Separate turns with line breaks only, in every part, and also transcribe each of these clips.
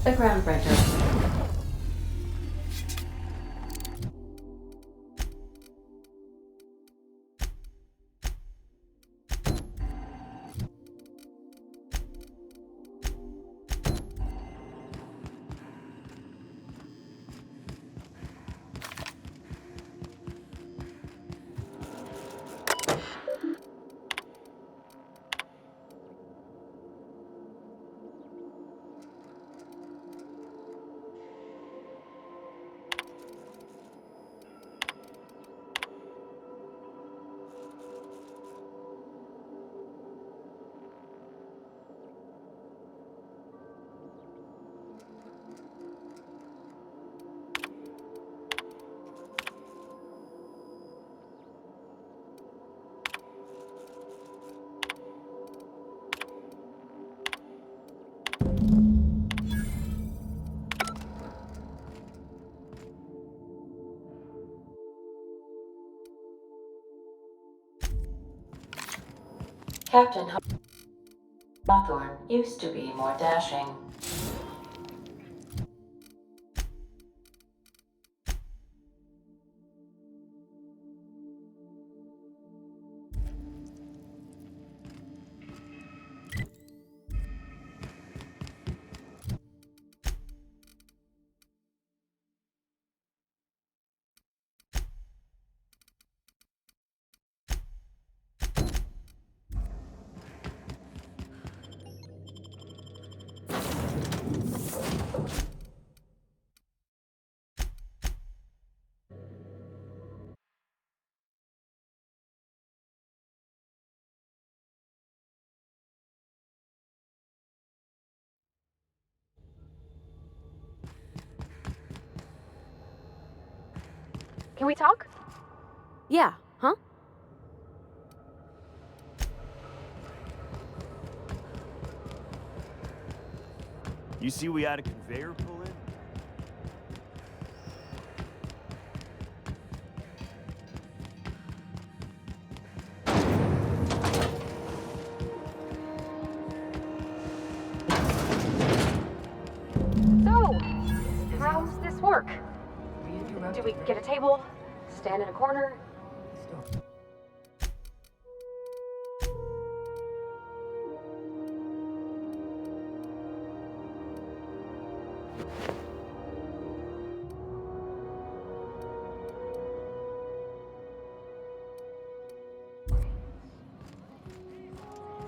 The groundbreaker. Captain Hawthorne used to be more dashing.
Can we talk? Yeah, huh?
You see we had a conveyor pull in?
So, how's this work? Do we get a table? Stand in a corner?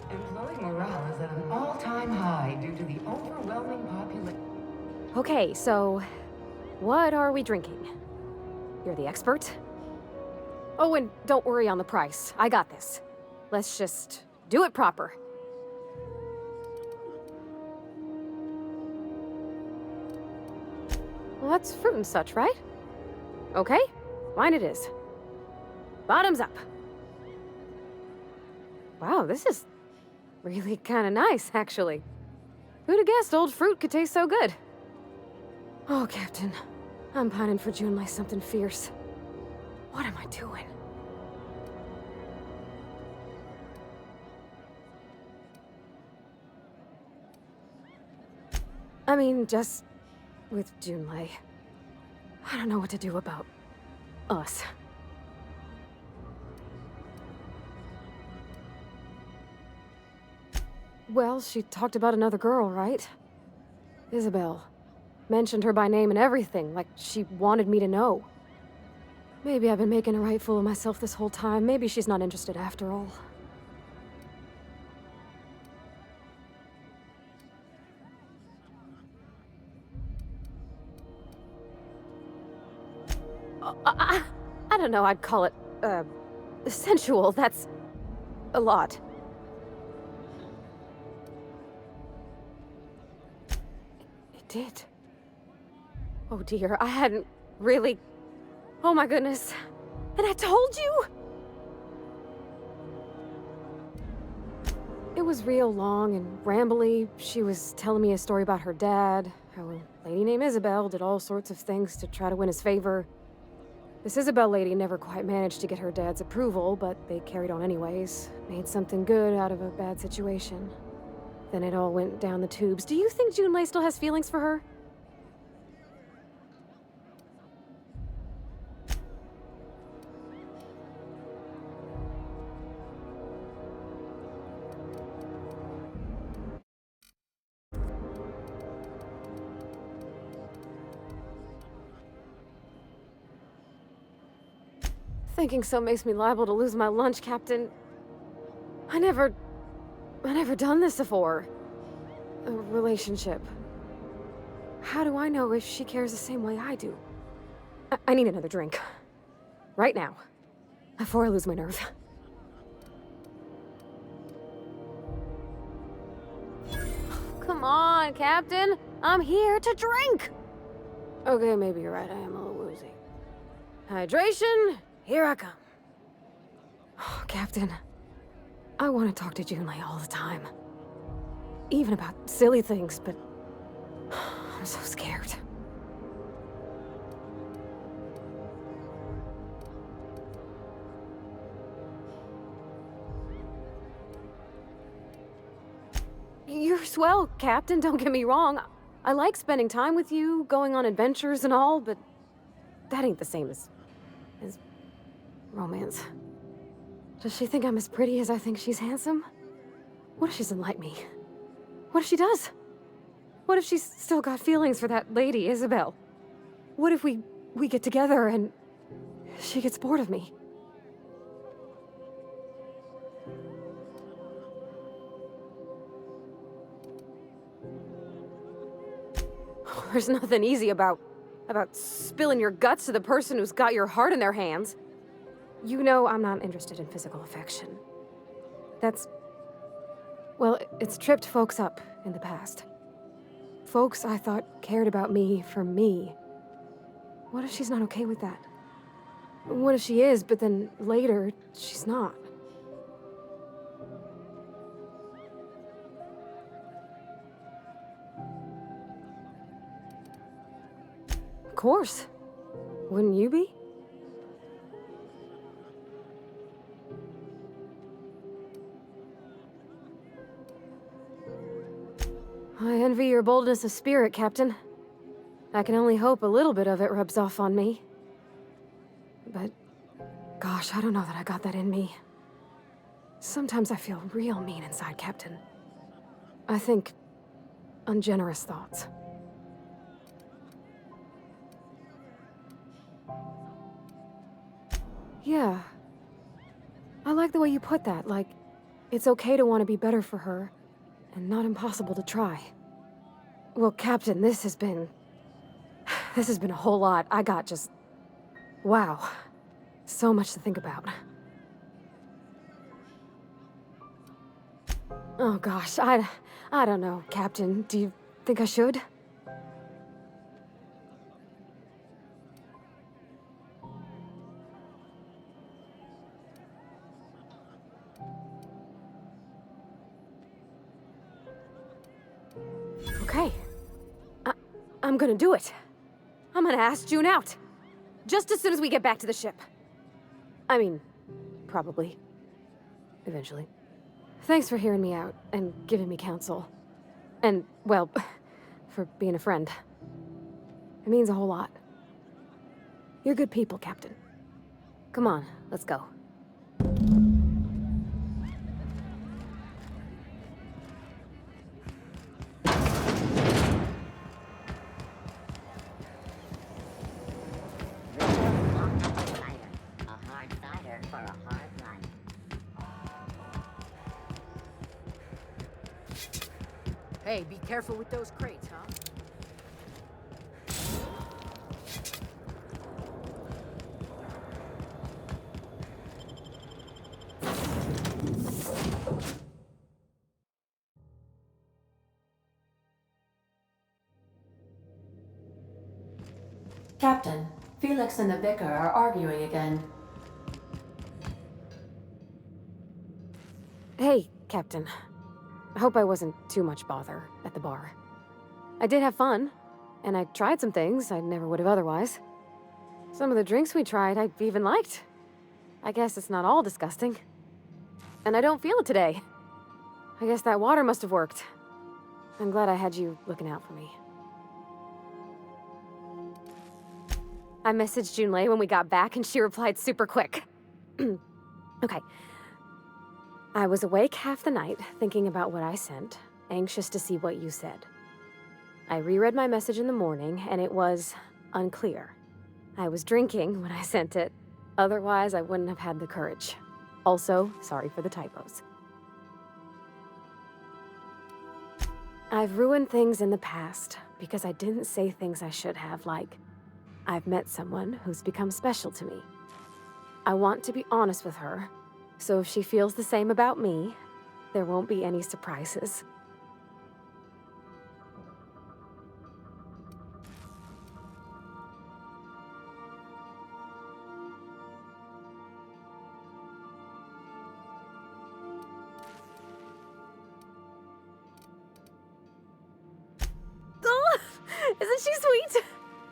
Employee morale is at an all-time high due to the overwhelming population.
Okay, so what are we drinking? You're the expert? Oh, and don't worry on the price. I got this. Let's just do it proper. Well, that's fruit and such, right? Okay, fine it is. Bottoms up. Wow, this is really kind of nice, actually. Who'd have guessed old fruit could taste so good? Oh, Captain. I'm pining for June like something fierce. What am I doing? I mean, just with Junlei. I don't know what to do about us. Well, she talked about another girl, right? Isabel. Mentioned her by name and everything, like she wanted me to know. Maybe I've been making a right fool of myself this whole time. Maybe she's not interested after all. I don't know, I'd call it, sensual. That's a lot. It did. Oh dear, I hadn't really... Oh my goodness. And I told you? It was real long and rambly. She was telling me a story about her dad, how a lady named Isabel did all sorts of things to try to win his favor. This Isabel lady never quite managed to get her dad's approval, but they carried on anyways. Made something good out of a bad situation. Then it all went down the tubes. Do you think Junlei still has feelings for her? Thinking so makes me liable to lose my lunch, Captain. I never done this before. A relationship. How do I know if she cares the same way I do? I need another drink. Right now. Before I lose my nerve. Come on, Captain. I'm here to drink! Okay, maybe you're right. I am a little woozy. Hydration, here I come. Oh, Captain, I want to talk to Junlei all the time. Even about silly things, but I'm so scared. You're swell, Captain, don't get me wrong. I like spending time with you, going on adventures and all, but that ain't the same as romance. Does she think I'm as pretty as I think she's handsome? What if she doesn't like me? What if she does? What if she's still got feelings for that lady, Isabel? What if we get together and she gets bored of me? There's nothing easy about spilling your guts to the person who's got your heart in their hands. You know I'm not interested in physical affection. Well, it's tripped folks up in the past. Folks I thought cared about me for me. What if she's not okay with that? What if she is, but then later, she's not? Of course. Wouldn't you be? I envy your boldness of spirit, Captain. I can only hope a little bit of it rubs off on me. But, gosh, I don't know that I got that in me. Sometimes I feel real mean inside, Captain. I think ungenerous thoughts. Yeah. I like the way you put that, like, it's okay to want to be better for her, and not impossible to try. Well, Captain, this has been a whole lot. I got just... wow. So much to think about. Oh gosh, I don't know, Captain. Do you think I should? Okay. I'm gonna do it. I'm gonna ask June out. Just as soon as we get back to the ship. I mean, probably. Eventually. Thanks for hearing me out and giving me counsel. And, well, for being a friend. It means a whole lot. You're good people, Captain. Come on, let's go.
Hey, be careful with those crates, huh?
Captain, Felix and the vicar are arguing again.
Hey, Captain. I hope I wasn't too much bother at the bar. I did have fun, and I tried some things I never would have otherwise. Some of the drinks we tried I even liked. I guess it's not all disgusting. And I don't feel it today. I guess that water must have worked. I'm glad I had you looking out for me. I messaged Junlei when we got back, and she replied super quick. Okay. I was awake half the night, thinking about what I sent, anxious to see what you said. I reread my message in the morning, and it was unclear. I was drinking when I sent it. Otherwise, I wouldn't have had the courage. Also, sorry for the typos. I've ruined things in the past because I didn't say things I should have, like, I've met someone who's become special to me. I want to be honest with her, so if she feels the same about me, there won't be any surprises. Isn't she sweet?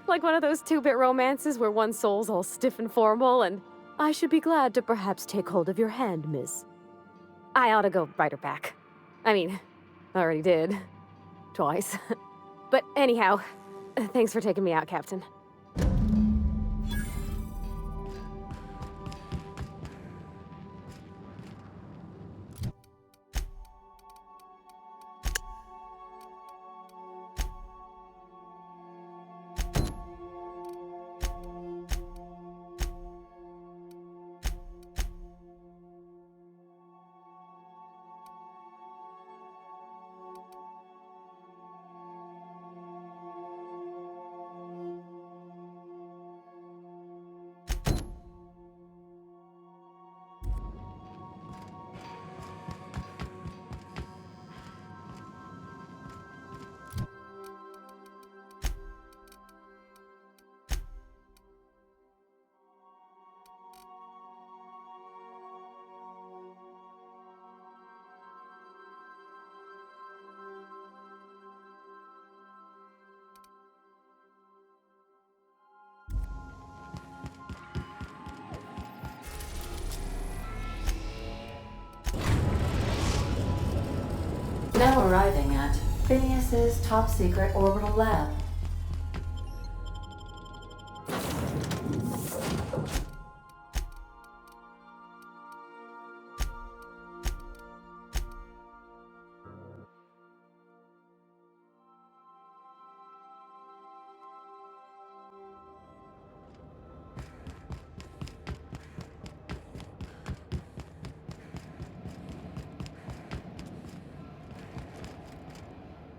Like one of those two-bit romances where one soul's all stiff and formal and, I should be glad to perhaps take hold of your hand, miss. I ought to go write her back. I mean, I already did. Twice. But anyhow, thanks for taking me out, Captain.
Now arriving at Phineas's top-secret orbital lab.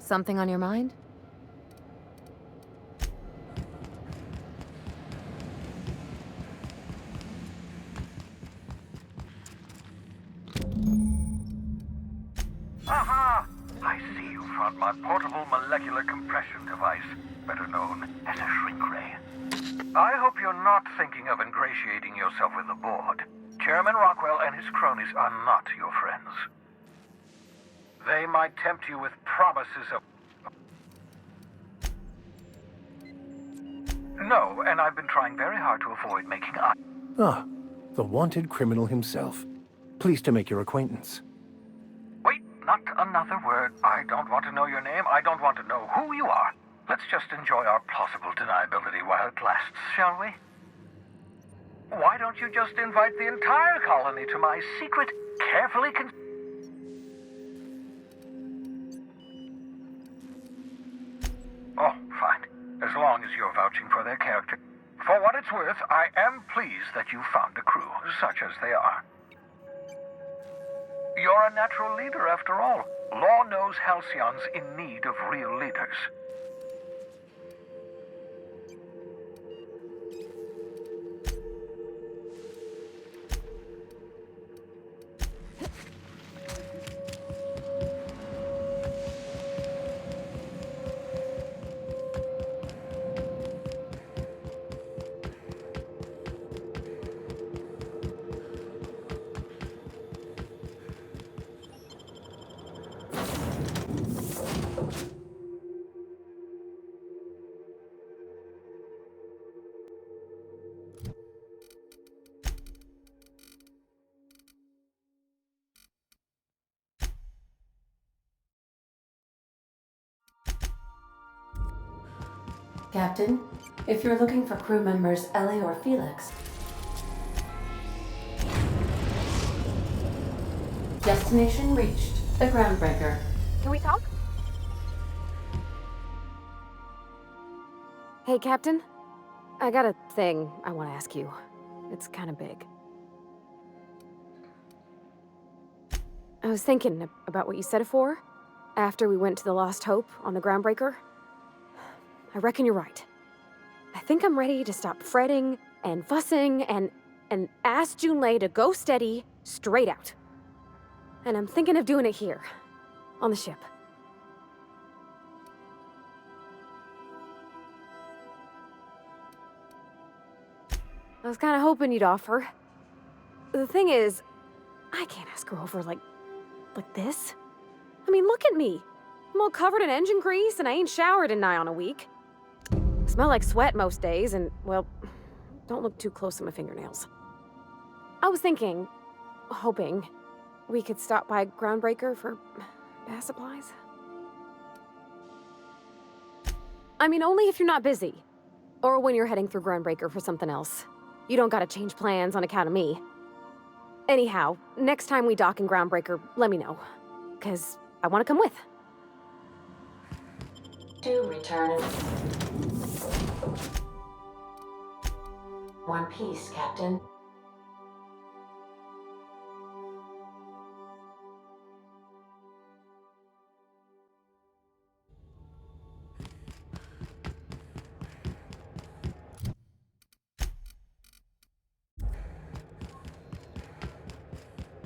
Something on your mind?
Aha! I see you found my portable molecular compression device, better known as a shrink ray. I hope you're not thinking of ingratiating yourself with the board. Chairman Rockwell and his cronies are not your friends. They might tempt you with promises of... No, and I've been trying very hard to avoid making eye...
Ah, the wanted criminal himself. Pleased to make your acquaintance.
Wait, not another word. I don't want to know your name. I don't want to know who you are. Let's just enjoy our plausible deniability while it lasts, shall we? Why don't you just invite the entire colony to my secret, carefully Oh, fine. As long as you're vouching for their character. For what it's worth, I am pleased that you found a crew, such as they are. You're a natural leader, after all. Law knows Halcyon's in need of real leaders.
Captain, if you're looking for crew members Ellie or Felix, destination reached. The Groundbreaker.
Can we talk? Hey, Captain. I got a thing I want to ask you. It's kind of big. I was thinking about what you said before, after we went to the Lost Hope on the Groundbreaker. I reckon you're right. I think I'm ready to stop fretting and fussing and ask Junlei to go steady, straight out. And I'm thinking of doing it here, on the ship. I was kind of hoping you'd offer. The thing is, I can't ask her over like this. I mean, look at me. I'm all covered in engine grease and I ain't showered in nigh on a week. Smell like sweat most days and, well, don't look too close to my fingernails. I was thinking, hoping, we could stop by Groundbreaker for bath supplies. I mean, only if you're not busy. Or when you're heading through Groundbreaker for something else. You don't gotta change plans on account of me. Anyhow, next time we dock in Groundbreaker, let me know. 'Cause I wanna come with.
To return. One piece, Captain.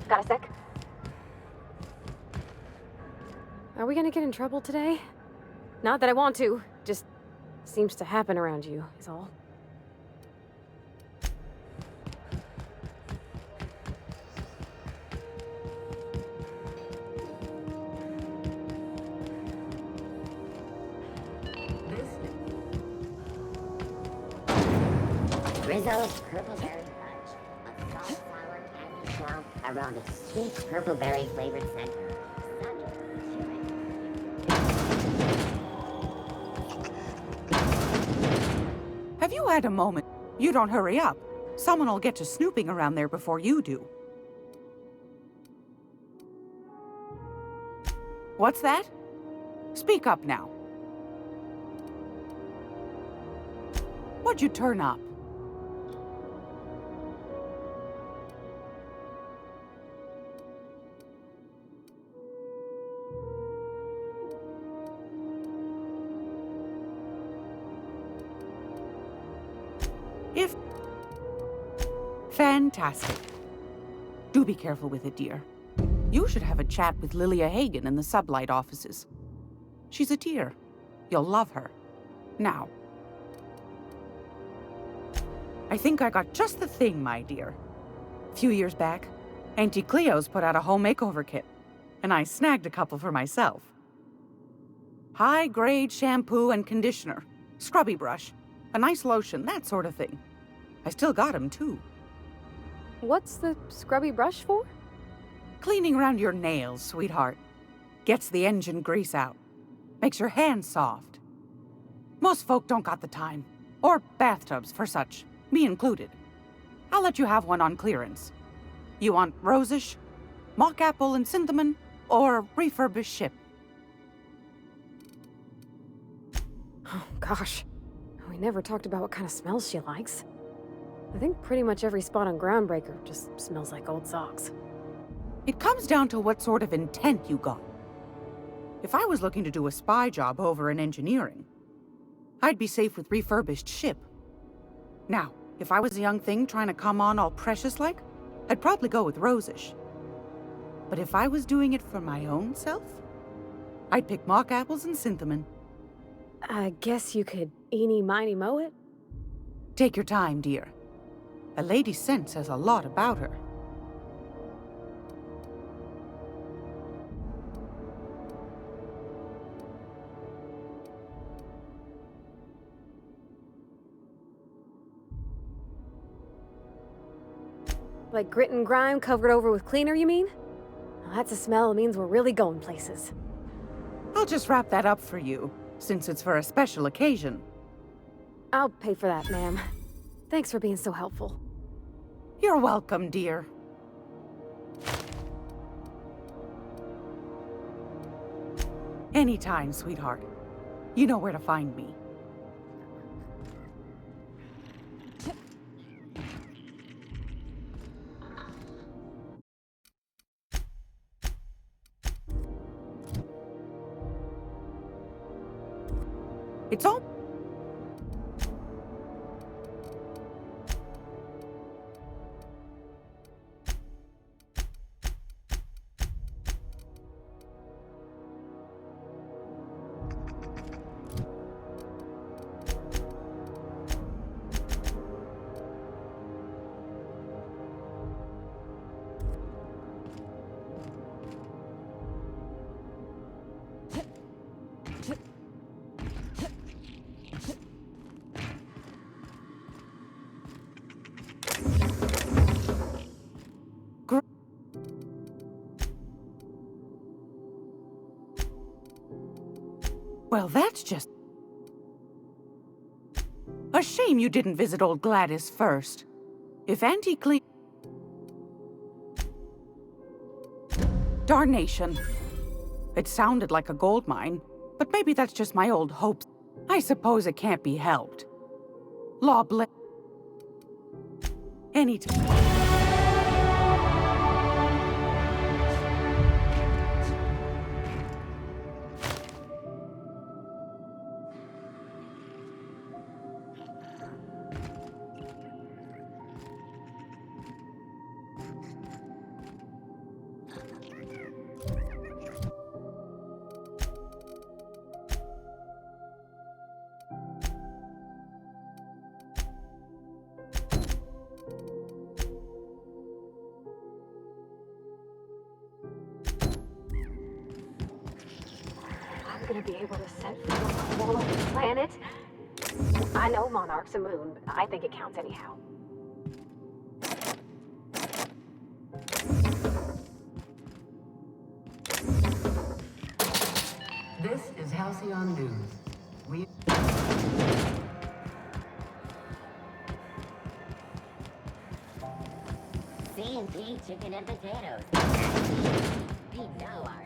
Got a sec? Are we gonna get in trouble today? Not that I want to, just seems to happen around you, is all.
Rizzo's purple-berry fudge, a soft-flower candy shell around a sweet purple-berry flavored center.
Have you had a moment? You don't hurry up. Someone will get to snooping around there before you do. What's that? Speak up now. What'd you turn up? If... Fantastic. Do be careful with it, dear. You should have a chat with Lilia Hagen in the sublight offices. She's a dear. You'll love her. Now. I think I got just the thing, my dear. A few years back, Auntie Cleo's put out a home makeover kit, and I snagged a couple for myself. High-grade shampoo and conditioner, scrubby brush, a nice lotion, that sort of thing. I still got 'em, too.
What's the scrubby brush for?
Cleaning around your nails, sweetheart. Gets the engine grease out. Makes your hands soft. Most folk don't got the time. Or bathtubs for such, me included. I'll let you have one on clearance. You want rosish, mock apple and cinnamon, or refurbished ship?
Oh, gosh. We never talked about what kind of smells she likes. I think pretty much every spot on Groundbreaker just smells like old socks.
It comes down to what sort of intent you got. If I was looking to do a spy job over in engineering, I'd be safe with refurbished ship. Now, if I was a young thing trying to come on all precious-like, I'd probably go with rosish. But if I was doing it for my own self, I'd pick mock apples and cinnamon.
I guess you could eeny, miny, moe it?
Take your time, dear. A lady's scent says a lot about her.
Like grit and grime covered over with cleaner, you mean? Well, that's a smell that means we're really going places.
I'll just wrap that up for you, since it's for a special occasion.
I'll pay for that, ma'am. Thanks for being so helpful.
You're welcome, dear. Anytime, sweetheart. You know where to find me. It's all... Well, that's just... a shame you didn't visit old Gladys first. If Auntie Clem... Darnation. It sounded like a gold mine, but maybe that's just my old hopes. I suppose it can't be helped. Law bless... Anytime.
I'm gonna be able to set foot on the wall of this planet. I know Monarch's a moon, but I think it counts anyhow.
This is Halcyon News. We...
C&C chicken and potatoes. We know our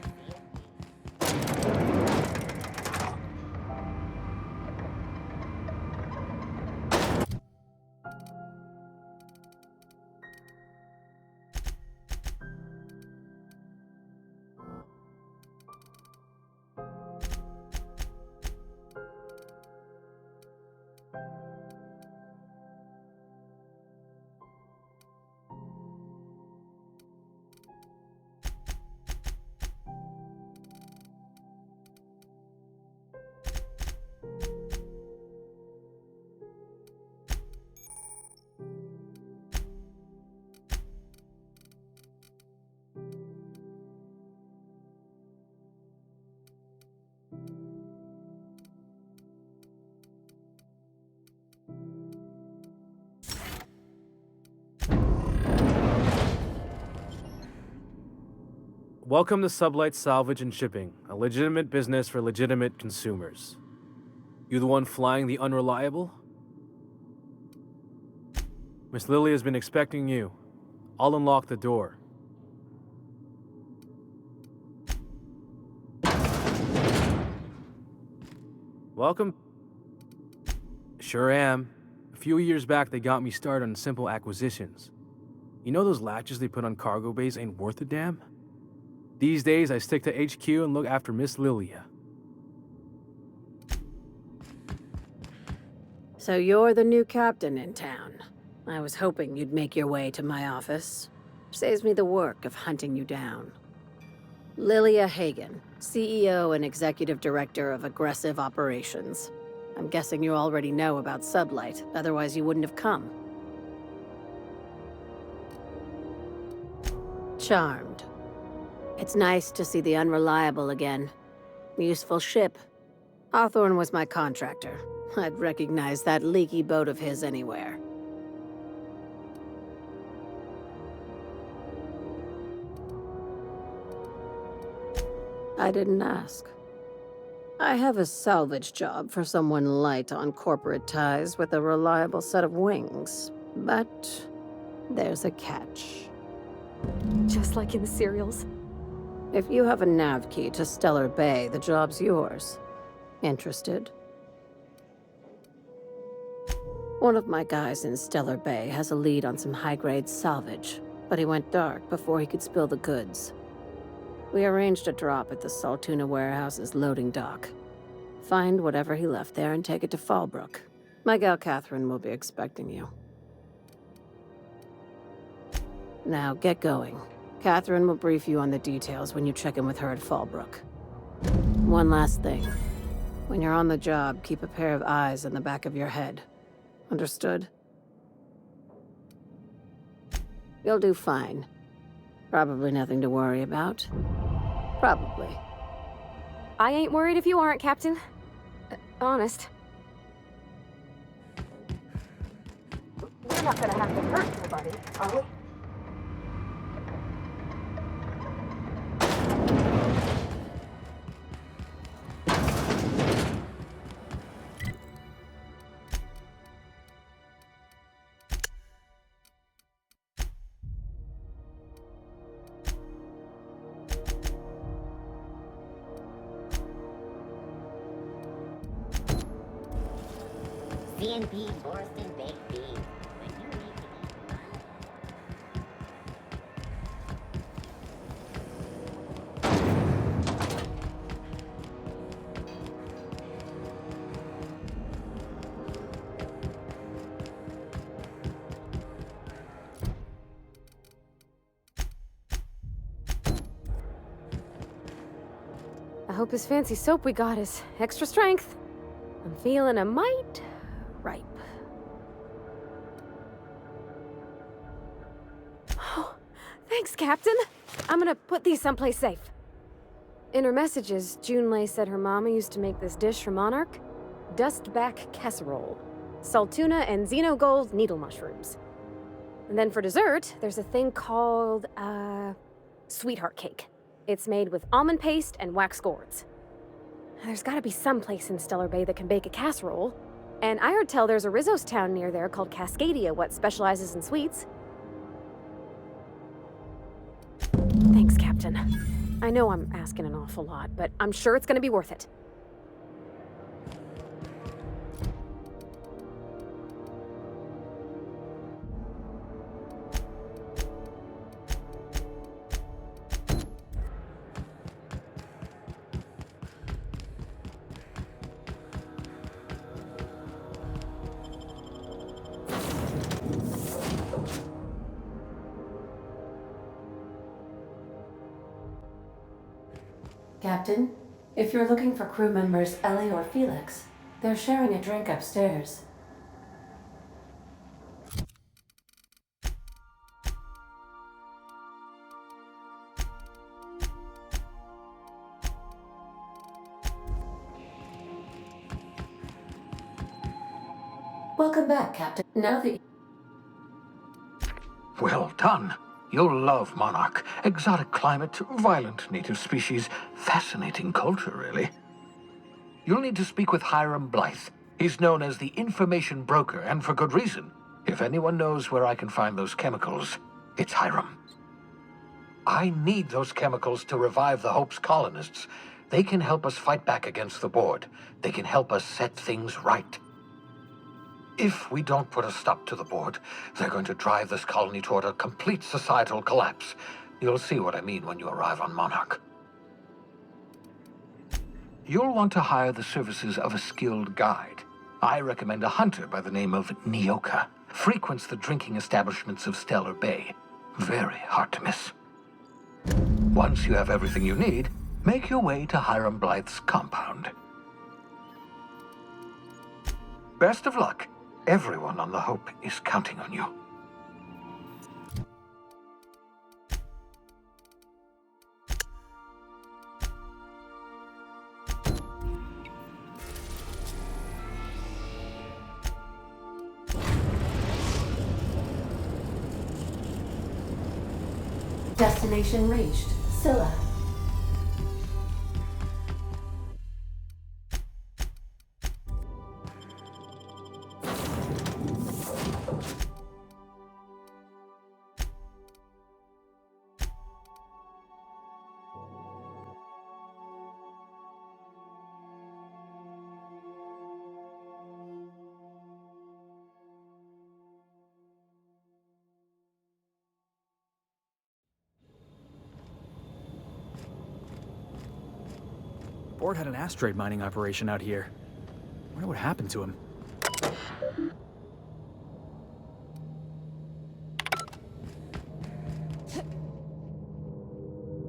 Welcome to Sublight Salvage and Shipping, a legitimate business for legitimate consumers. You the one flying the unreliable? Miss Lily has been expecting you. I'll unlock the door. Welcome. Sure am. A few years back, they got me started on simple acquisitions. You know those latches they put on cargo bays ain't worth a damn? These days, I stick to HQ and look after Miss Lilia.
So you're the new captain in town. I was hoping you'd make your way to my office. Saves me the work of hunting you down. Lilia Hagen, CEO and Executive Director of Aggressive Operations. I'm guessing you already know about Sublight, otherwise you wouldn't have come. Charmed. It's nice to see the Unreliable again. Useful ship. Hawthorne was my contractor. I'd recognize that leaky boat of his anywhere. I didn't ask. I have a salvage job for someone light on corporate ties with a reliable set of wings. But there's a catch.
Just like in the serials.
If you have a nav key to Stellar Bay, the job's yours. Interested? One of my guys in Stellar Bay has a lead on some high-grade salvage, but he went dark before he could spill the goods. We arranged a drop at the Saltuna warehouse's loading dock. Find whatever he left there and take it to Fallbrook. My gal Catherine will be expecting you. Now, get going. Catherine will brief you on the details when you check in with her at Fallbrook. One last thing. When you're on the job, keep a pair of eyes in the back of your head. Understood? You'll do fine. Probably nothing to worry about. Probably.
I ain't worried if you aren't, Captain. Honest. We're not gonna have to hurt nobody, are we?
C&B Borston Baked Beans. When you need to eat one.
I hope this fancy soap we got is extra strength. I'm feeling a mite ripe. Oh, thanks, Captain. I'm gonna put these someplace safe. In her messages, Junlei said her mama used to make this dish for Monarch. Dustback casserole. Saltuna and xenogold needle mushrooms. And then for dessert, there's a thing called, sweetheart cake. It's made with almond paste and wax gourds. There's gotta be some place in Stellar Bay that can bake a casserole. And I heard tell there's a Rizzo's town near there called Cascadia what specializes in sweets. Thanks, Captain. I know I'm asking an awful lot, but I'm sure it's gonna be worth it.
Captain, if you're looking for crew members Ellie or Felix, they're sharing a drink upstairs. Welcome back, Captain. Now that
Well done. You'll love Monarch. Exotic climate, violent native species, fascinating culture, really. You'll need to speak with Hiram Blythe. He's known as the information broker, and for good reason. If anyone knows where I can find those chemicals, it's Hiram. I need those chemicals to revive the Hope's colonists. They can help us fight back against the Board. They can help us set things right. If we don't put a stop to the Board, they're going to drive this colony toward a complete societal collapse. You'll see what I mean when you arrive on Monarch. You'll want to hire the services of a skilled guide. I recommend a hunter by the name of Nyoka. Frequents the drinking establishments of Stellar Bay. Very hard to miss. Once you have everything you need, make your way to Hiram Blythe's compound. Best of luck. Everyone on the Hope is counting on you.
destination reached. Scylla.
Ford had an asteroid mining operation out here. Wonder what happened to him.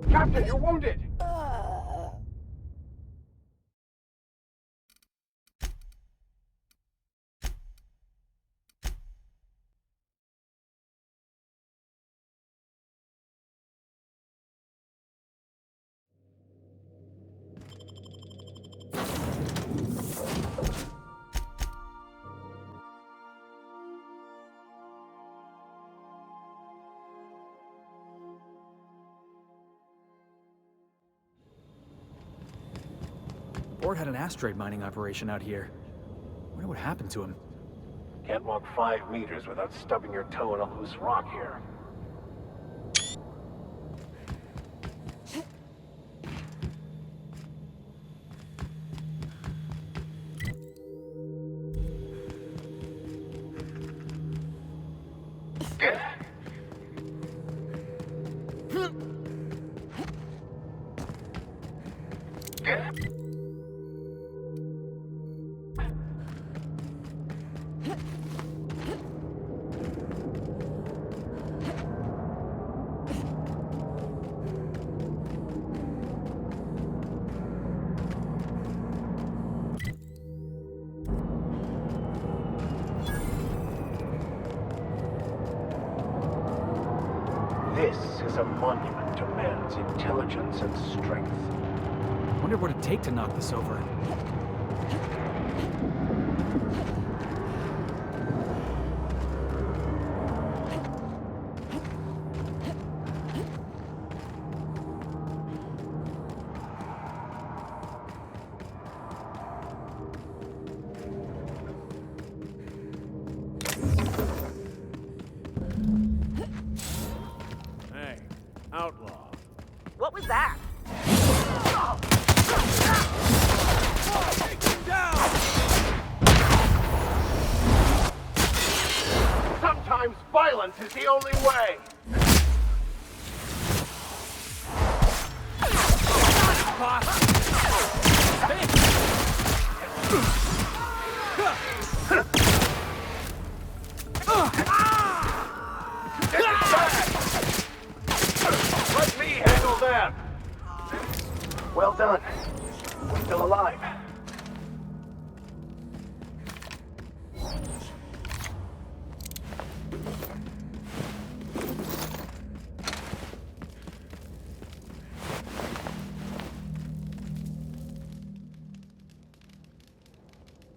Captain, you're wounded!
Ford had an asteroid mining operation out here. Wonder what happened to him.
Can't walk 5 meters without stubbing your toe in a loose rock here. This is a monument to man's intelligence and strength.
Wonder what it'd take to knock this over.
Hey, outlaw.
What was that?
Take him down!
Sometimes violence is the only way! Let me handle them! Well done. We're still alive.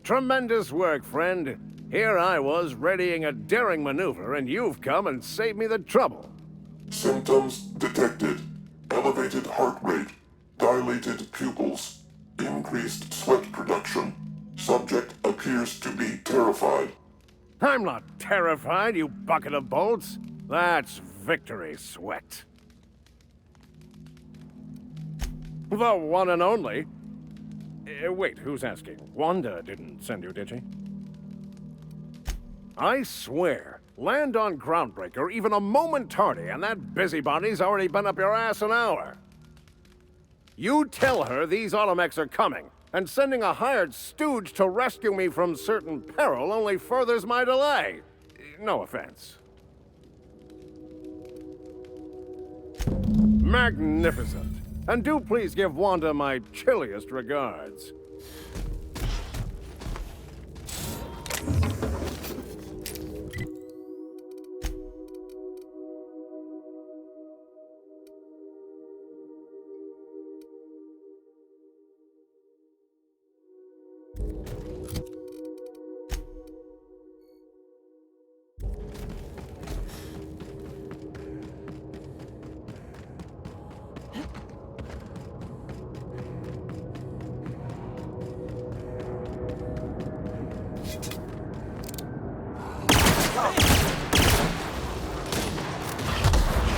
Tremendous work, friend. Here I was readying a daring maneuver, and you've come and saved me the trouble.
Symptoms detected. Elevated heart rate, dilated pupils, increased sweat production. Subject appears to be terrified.
I'm not terrified, you bucket of bolts. That's victory sweat. The one and only. Wait, who's asking? Wanda didn't send you, did she? I swear, land on Groundbreaker even a moment tardy, and that busybody's already been up your ass an hour. You tell her these automechs are coming, and sending a hired stooge to rescue me from certain peril only furthers my delay. No offense. Magnificent. And do please give Wanda my chilliest regards.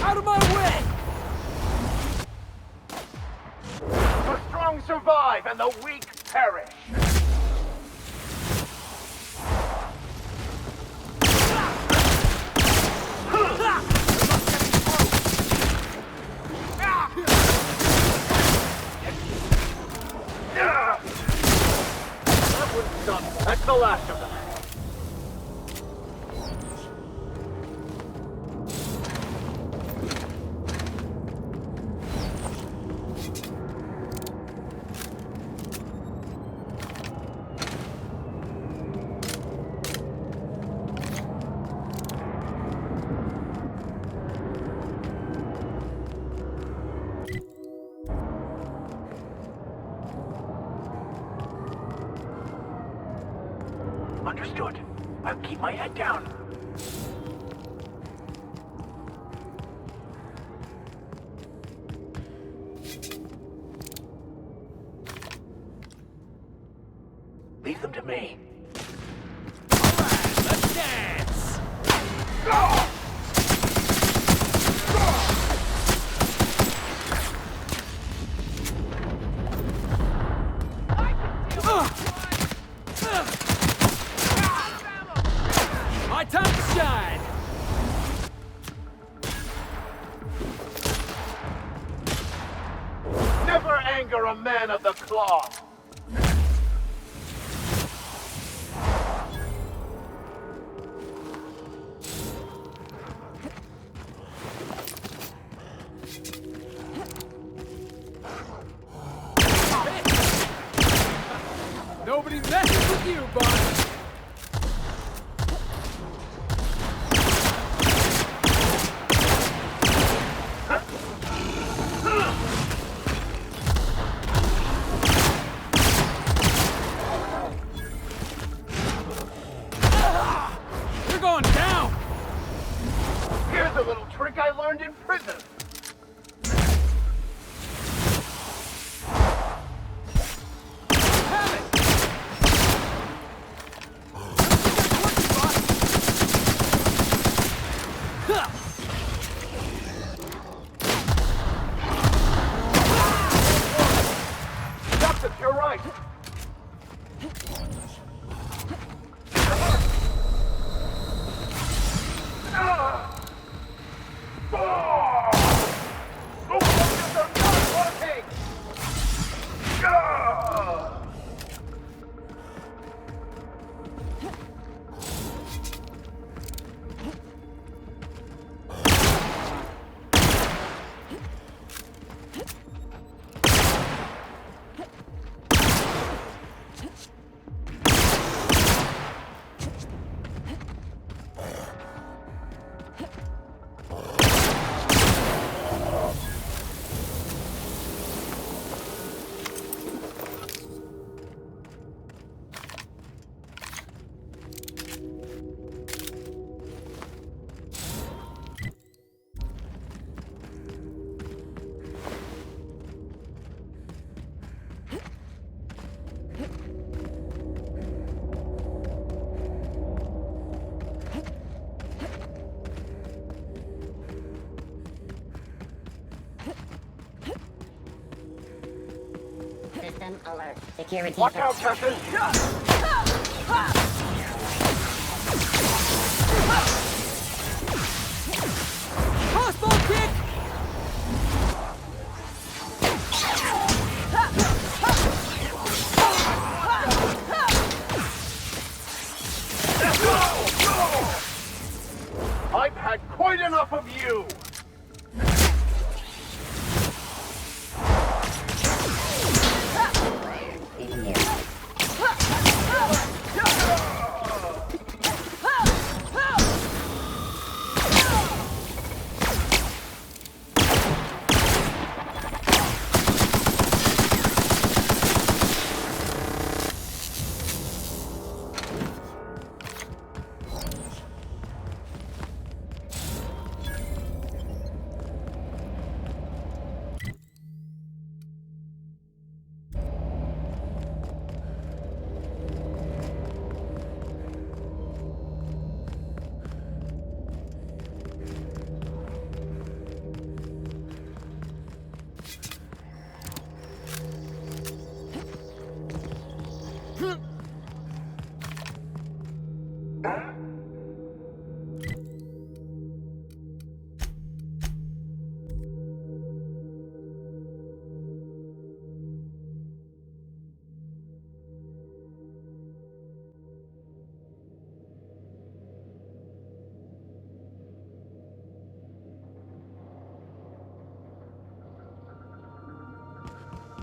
Out of my way!
The strong survive and the weak perish. I'll keep my head down. Leave them to me. Alright, let's dance! Go!
My time to shine!
Never anger a man of the cloth!
Nobody messes with you, bud! You're going down!
Here's a little trick I learned in prison. Justice, you're right.
System alert. Security.
Watch out, Captain!
Crossbow kick!
I've had quite enough of you!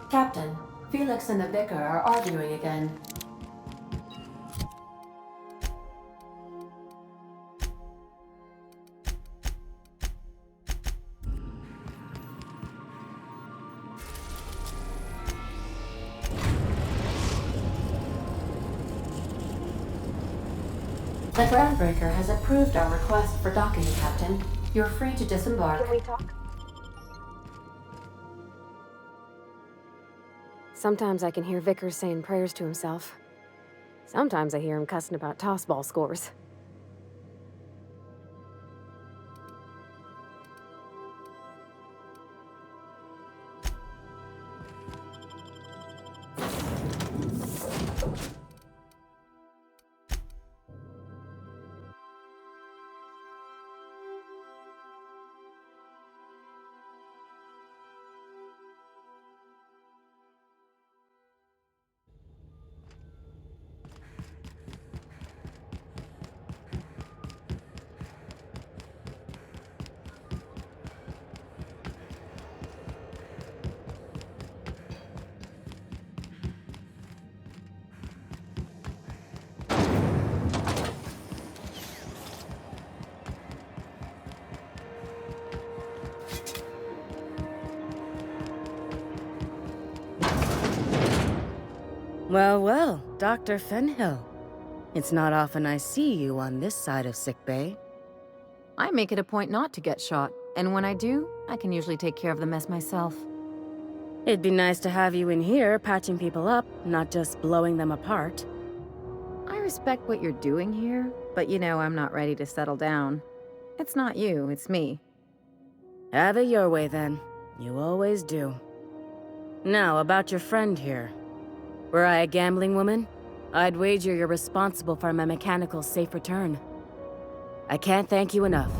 Captain, Felix and the Vicar are arguing again.
The Groundbreaker has approved our request for docking, Captain. You're free to disembark.
Can we talk? Sometimes I can hear Vickers saying prayers to himself. Sometimes I hear him cussing about tossball scores.
Well, well, Dr. Fenhill. It's not often I see you on this side of sickbay.
I make it a point not to get shot, and when I do, I can usually take care of the mess myself.
It'd be nice to have you in here patching people up, not just blowing them apart.
I respect what you're doing here, but you know I'm not ready to settle down. It's not you, it's me.
Have it your way then. You always do. Now, about your friend here. Were I a gambling woman, I'd wager you're responsible for my mechanical safe return. I can't thank you enough.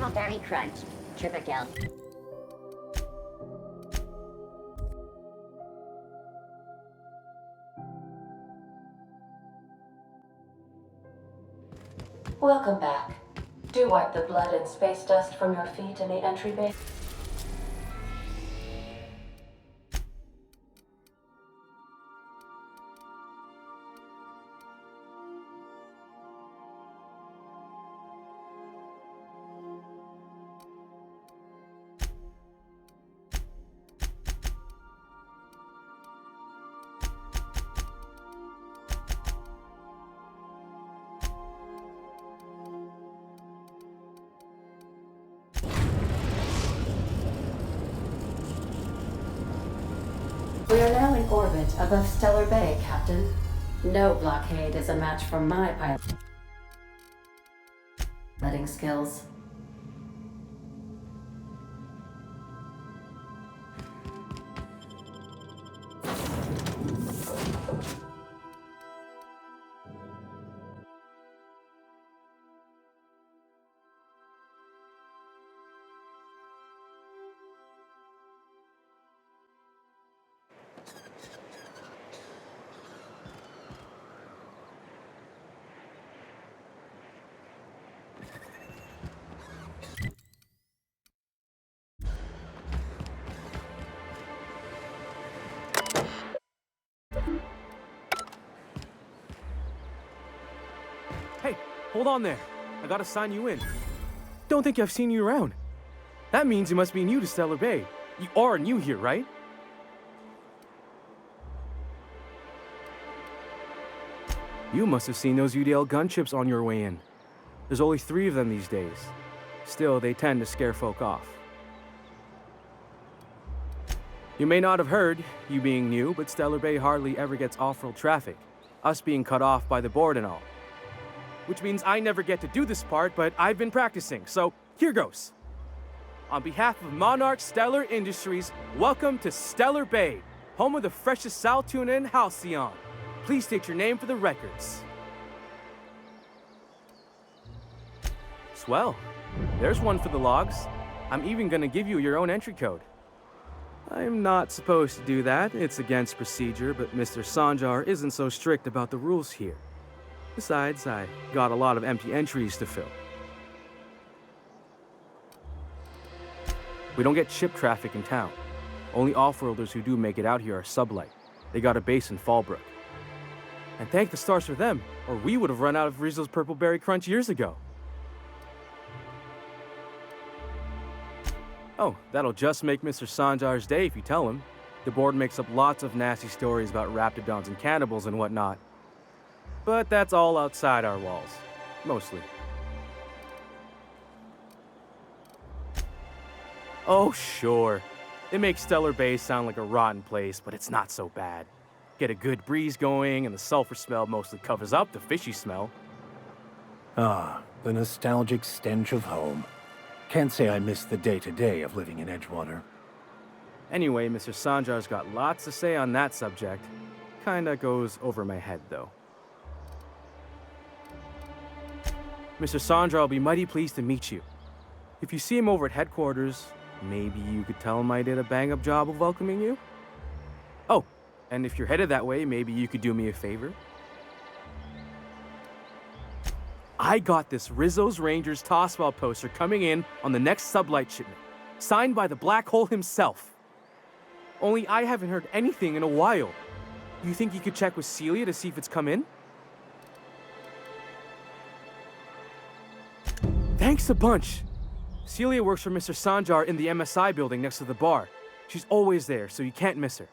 Purple Berry Crunch. Triple kill.
Welcome back. Do wipe the blood and space dust from your feet in the entry bay.
We are now in orbit above Stellar Bay, Captain. No blockade is a match for my piloting skills.
Hey, hold on there. I gotta sign you in. Don't think I've seen you around. That means you must be new to Stellar Bay. You are new here, right? You must have seen those UDL gunships on your way in. There's only 3 of them these days. Still, they tend to scare folk off. You may not have heard, you being new, but Stellar Bay hardly ever gets off-road traffic, us being cut off by the board and all. Which means I never get to do this part, but I've been practicing, so here goes. On behalf of Monarch Stellar Industries, welcome to Stellar Bay, home of the freshest sal tuna and halcyon. Please state your name for the records. Swell. There's one for the logs. I'm even gonna give you your own entry code. I'm not supposed to do that. It's against procedure, but Mr. Sanjar isn't so strict about the rules here. Besides, I got a lot of empty entries to fill. We don't get ship traffic in town. Only off-worlders who do make it out here are sublight. They got a base in Fallbrook. And thank the stars for them, or we would have run out of Rizzo's Purple Berry Crunch years ago. Oh, that'll just make Mr. Sanjar's day if you tell him. The board makes up lots of nasty stories about raptidons and cannibals and whatnot. But that's all outside our walls. Mostly. Oh, sure. It makes Stellar Bay sound like a rotten place, but it's not so bad. Get a good breeze going, and the sulfur smell mostly covers up the fishy smell.
Ah, the nostalgic stench of home. Can't say I miss the day-to-day of living in Edgewater.
Anyway, Mr. Sanjar's got lots to say on that subject. Kinda goes over my head, though. Mr. Sanjar will be mighty pleased to meet you. If you see him over at headquarters, maybe you could tell him I did a bang-up job of welcoming you? Oh, and if you're headed that way, maybe you could do me a favor? I got this Rizzo's Rangers Tosswell poster coming in on the next sublight shipment, signed by the Black Hole himself. Only I haven't heard anything in a while. You think you could check with Celia to see if it's come in? Thanks a bunch. Celia works for Mr. Sanjar in the MSI building next to the bar. She's always there, so you can't miss her.